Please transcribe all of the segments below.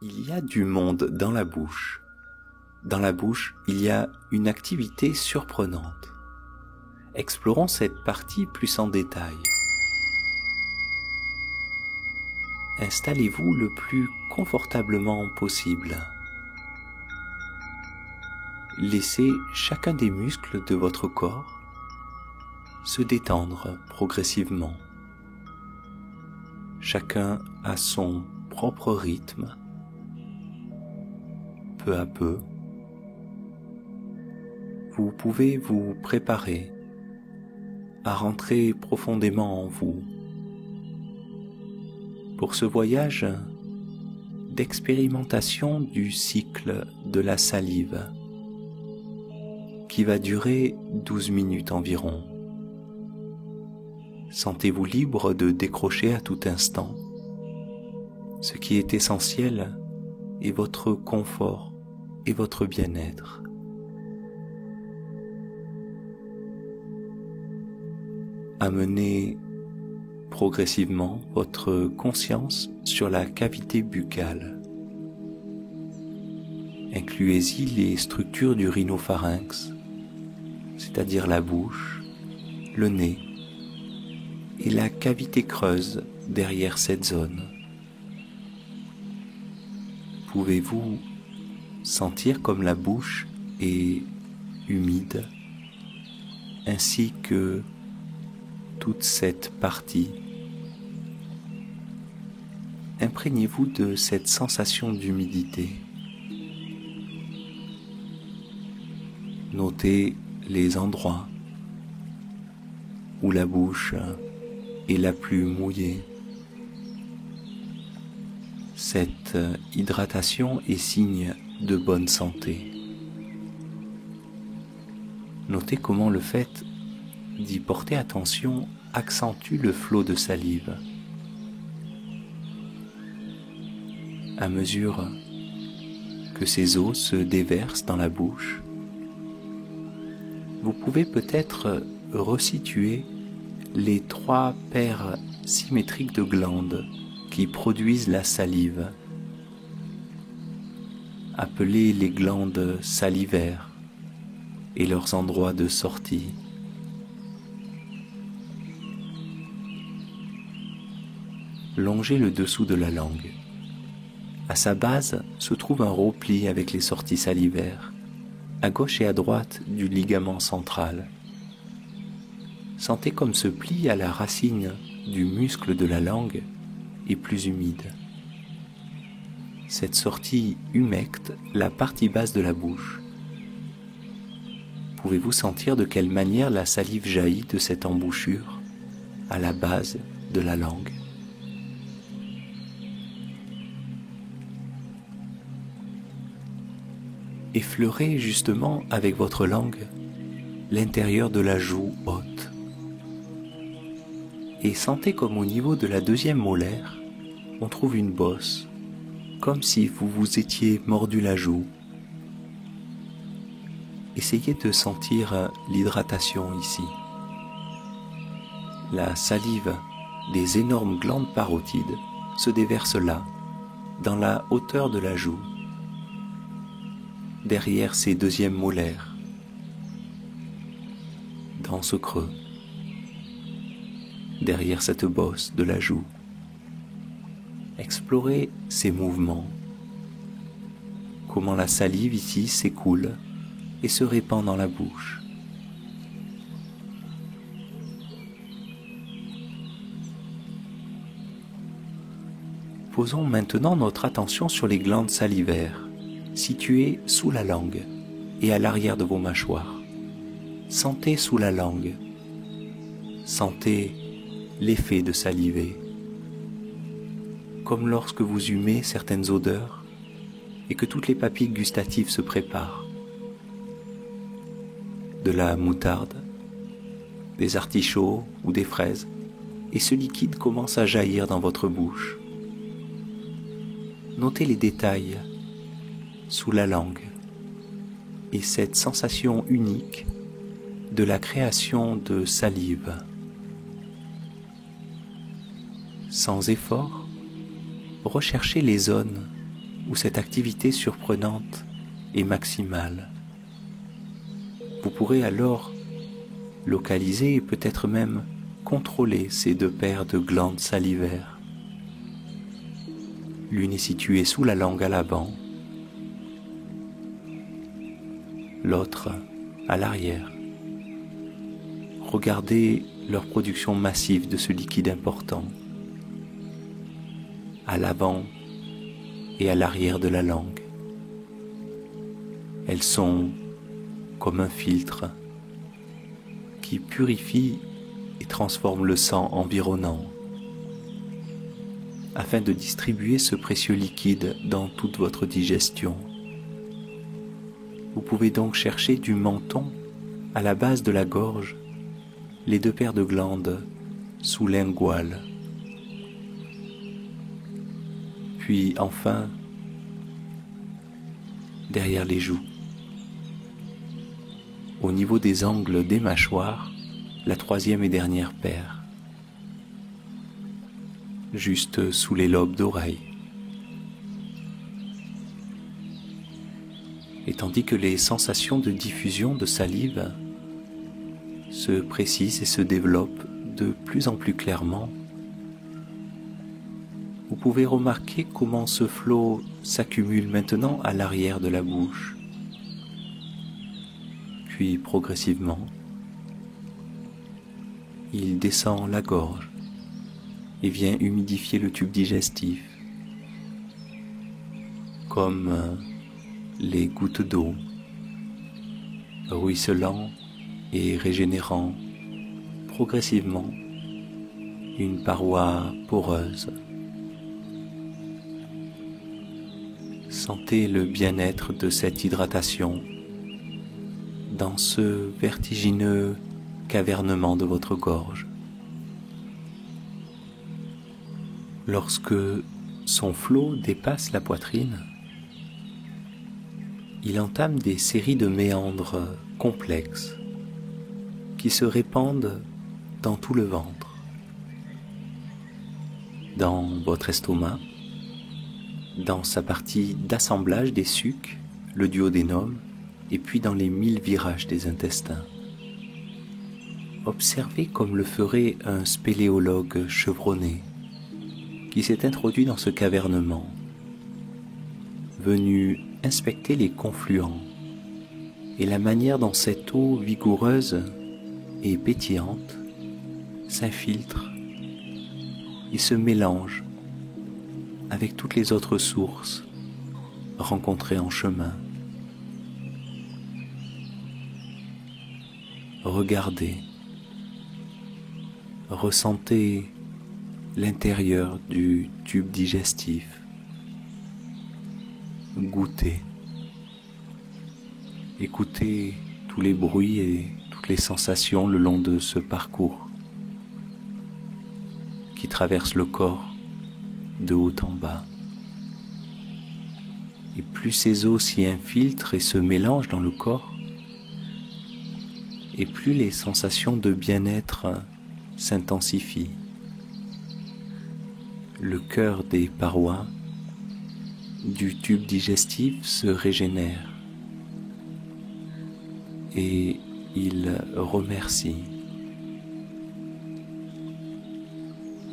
Il y a du monde dans la bouche. Dans la bouche, il y a une activité surprenante. Explorons cette partie plus en détail. Installez-vous le plus confortablement possible. Laissez chacun des muscles de votre corps se détendre progressivement. Chacun à son propre rythme. Peu à peu, vous pouvez vous préparer à rentrer profondément en vous pour ce voyage d'expérimentation du cycle de la salive qui va durer 12 minutes environ. Sentez-vous libre de décrocher à tout instant. Ce qui est essentiel est votre confort et votre bien-être. Amenez progressivement votre conscience sur la cavité buccale. Incluez-y les structures du rhinopharynx, c'est-à-dire la bouche, le nez et la cavité creuse derrière cette zone. Pouvez-vous sentir comme la bouche est humide, ainsi que toute cette partie. Imprégnez-vous de cette sensation d'humidité. Notez les endroits où la bouche est la plus mouillée. Cette hydratation est signe de bonne santé. Notez comment le fait d'y porter attention accentue le flot de salive. À mesure que ces eaux se déversent dans la bouche, vous pouvez peut-être resituer les 3 paires symétriques de glandes qui produisent la salive, appelées les glandes salivaires et leurs endroits de sortie. Longez le dessous de la langue. À sa base se trouve un repli avec les sorties salivaires, à gauche et à droite du ligament central. Sentez comme ce pli à la racine du muscle de la langue est plus humide. Cette sortie humecte la partie basse de la bouche. Pouvez-vous sentir de quelle manière la salive jaillit de cette embouchure à la base de la langue? Effleurez justement avec votre langue l'intérieur de la joue haute et sentez comme au niveau de la 2e molaire on trouve une bosse, comme si vous vous étiez mordu la joue. Essayez de sentir l'hydratation ici. La salive des énormes glandes parotides se déverse là, dans la hauteur de la joue, derrière ces 2e molaires, dans ce creux, derrière cette bosse de la joue. Explorez ces mouvements, comment la salive ici s'écoule et se répand dans la bouche. Posons maintenant notre attention sur les glandes salivaires, situées sous la langue et à l'arrière de vos mâchoires. Sentez sous la langue. Sentez l'effet de saliver. Comme lorsque vous humez certaines odeurs et que toutes les papilles gustatives se préparent. De la moutarde, des artichauts ou des fraises, et ce liquide commence à jaillir dans votre bouche. Notez les détails sous la langue et cette sensation unique de la création de salive. Sans effort, recherchez les zones où cette activité surprenante est maximale. Vous pourrez alors localiser et peut-être même contrôler ces deux paires de glandes salivaires. L'une est située sous la langue à l'avant, l'autre à l'arrière. Regardez leur production massive de ce liquide important, à l'avant et à l'arrière de la langue. Elles sont comme un filtre qui purifie et transforme le sang environnant afin de distribuer ce précieux liquide dans toute votre digestion. Vous pouvez donc chercher du menton à la base de la gorge les deux paires de glandes sous-linguales. Puis enfin, derrière les joues, au niveau des angles des mâchoires, la troisième et dernière paire, juste sous les lobes d'oreilles. Et tandis que les sensations de diffusion de salive se précisent et se développent de plus en plus clairement, vous pouvez remarquer comment ce flot s'accumule maintenant à l'arrière de la bouche, puis progressivement, il descend la gorge et vient humidifier le tube digestif, comme les gouttes d'eau, ruisselant et régénérant progressivement une paroi poreuse. Sentez le bien-être de cette hydratation dans ce vertigineux cavernement de votre gorge. Lorsque son flot dépasse la poitrine, il entame des séries de méandres complexes qui se répandent dans tout le ventre, dans votre estomac, dans sa partie d'assemblage des sucs, le duodénum, et puis dans les 1000 virages des intestins. Observez comme le ferait un spéléologue chevronné qui s'est introduit dans ce cavernement, venu inspecter les confluents et la manière dont cette eau vigoureuse et pétillante s'infiltre et se mélange avec toutes les autres sources rencontrées en chemin. Regardez, ressentez l'intérieur du tube digestif, goûtez, écoutez tous les bruits et toutes les sensations le long de ce parcours qui traverse le corps de haut en bas. Et plus ces eaux s'y infiltrent et se mélangent dans le corps, et plus les sensations de bien-être s'intensifient. Le cœur des parois du tube digestif se régénère et il remercie.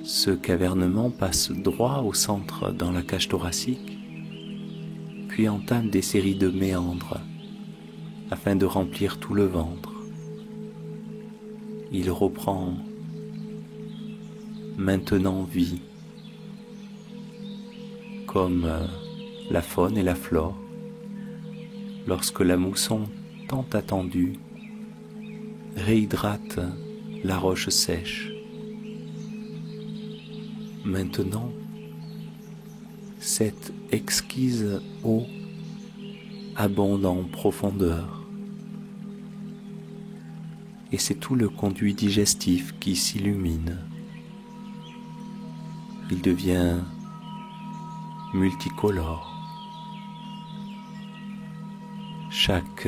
Ce cavernement passe droit au centre dans la cage thoracique, puis entame des séries de méandres afin de remplir tout le ventre. Il reprend maintenant vie, comme la faune et la flore, lorsque la mousson tant attendue réhydrate la roche sèche. Maintenant, cette exquise eau abonde en profondeur, et c'est tout le conduit digestif qui s'illumine. Il devient multicolore. Chaque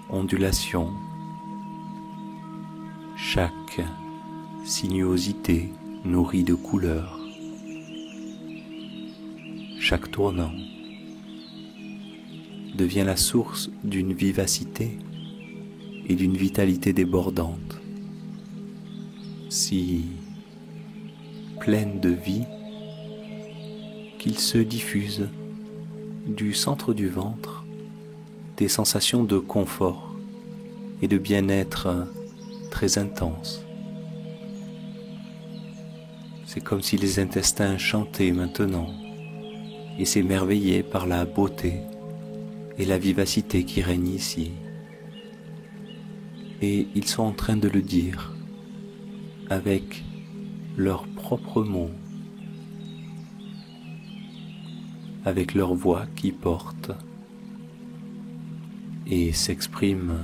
ondulation, chaque sinuosité nourrie de couleurs, chaque tournant devient la source d'une vivacité et d'une vitalité débordante, si pleine de vie qu'il se diffuse du centre du ventre des sensations de confort et de bien-être très intenses. C'est comme si les intestins chantaient maintenant et s'émerveillaient par la beauté et la vivacité qui règne ici. Et ils sont en train de le dire avec leurs propres mots, avec leur voix qui porte et s'exprime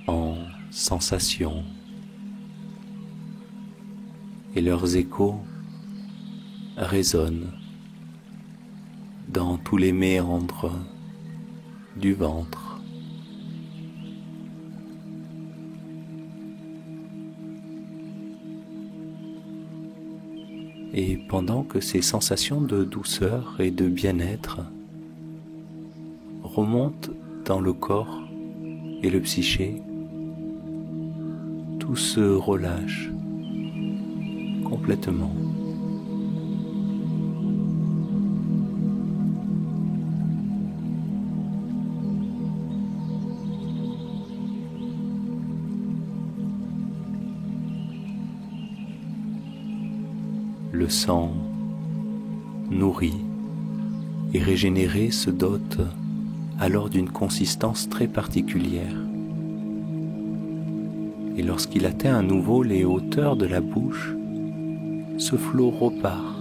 en sensations, et leurs échos résonnent dans tous les méandres du ventre. Et pendant que ces sensations de douceur et de bien-être remontent dans le corps et le psyché, tout se relâche complètement. Le sang nourri et régénéré se dote alors d'une consistance très particulière. Et lorsqu'il atteint à nouveau les hauteurs de la bouche, ce flot repart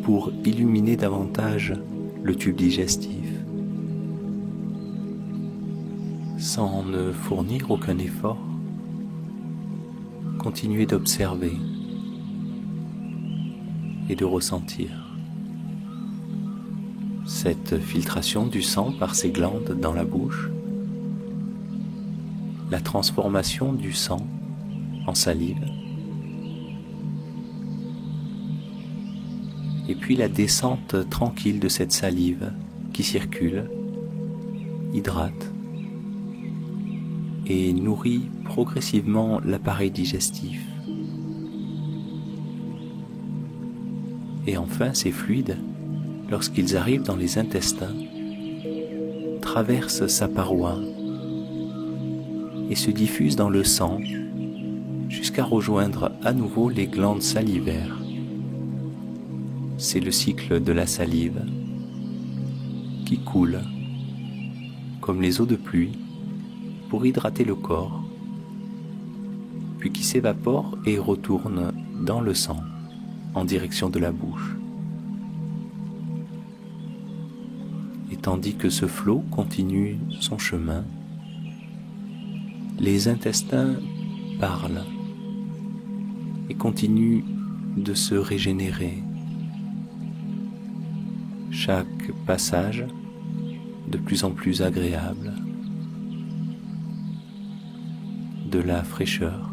pour illuminer davantage le tube digestif. Sans ne fournir aucun effort, continuez d'observer et de ressentir cette filtration du sang par ces glandes dans la bouche, la transformation du sang en salive, et puis la descente tranquille de cette salive qui circule, hydrate et nourrit progressivement l'appareil digestif. Et enfin, ces fluides, lorsqu'ils arrivent dans les intestins, traversent sa paroi et se diffusent dans le sang jusqu'à rejoindre à nouveau les glandes salivaires. C'est le cycle de la salive qui coule comme les eaux de pluie pour hydrater le corps, puis qui s'évapore et retourne dans le sang en direction de la bouche. Et tandis que ce flot continue son chemin, les intestins parlent et continuent de se régénérer. Chaque passage de plus en plus agréable, de la fraîcheur,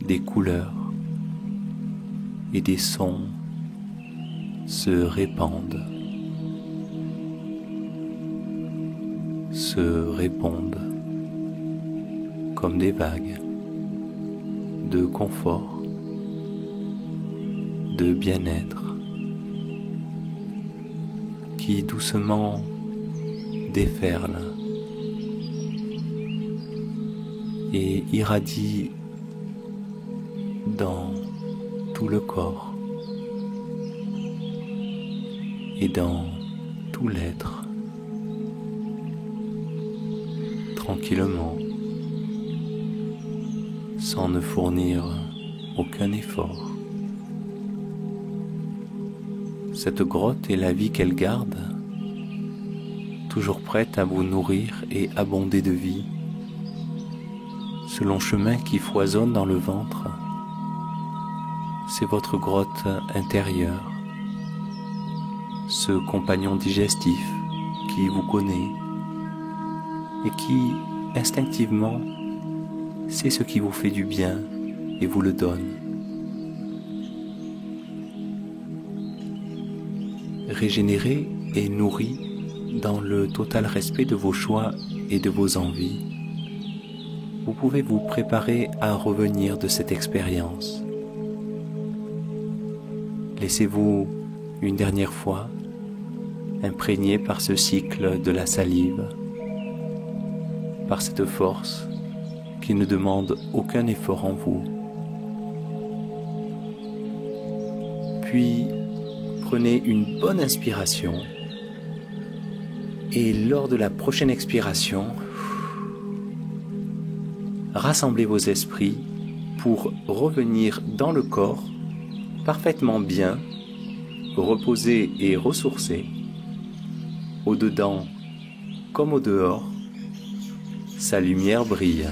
des couleurs et des sons se répandent, se répondent comme des vagues de confort, de bien-être qui doucement déferlent et irradient dans tout le corps et dans tout l'être, tranquillement, sans ne fournir aucun effort. Cette grotte est la vie qu'elle garde, toujours prête à vous nourrir et abonder de vie, ce long chemin qui foisonne dans le ventre. C'est votre grotte intérieure, ce compagnon digestif qui vous connaît et qui, instinctivement, sait ce qui vous fait du bien et vous le donne. Régénéré et nourrie dans le total respect de vos choix et de vos envies, vous pouvez vous préparer à revenir de cette expérience. Laissez-vous une dernière fois imprégné par ce cycle de la salive, par cette force qui ne demande aucun effort en vous. Puis, prenez une bonne inspiration et lors de la prochaine expiration, rassemblez vos esprits pour revenir dans le corps parfaitement bien, reposé et ressourcé, au dedans comme au dehors, sa lumière brille.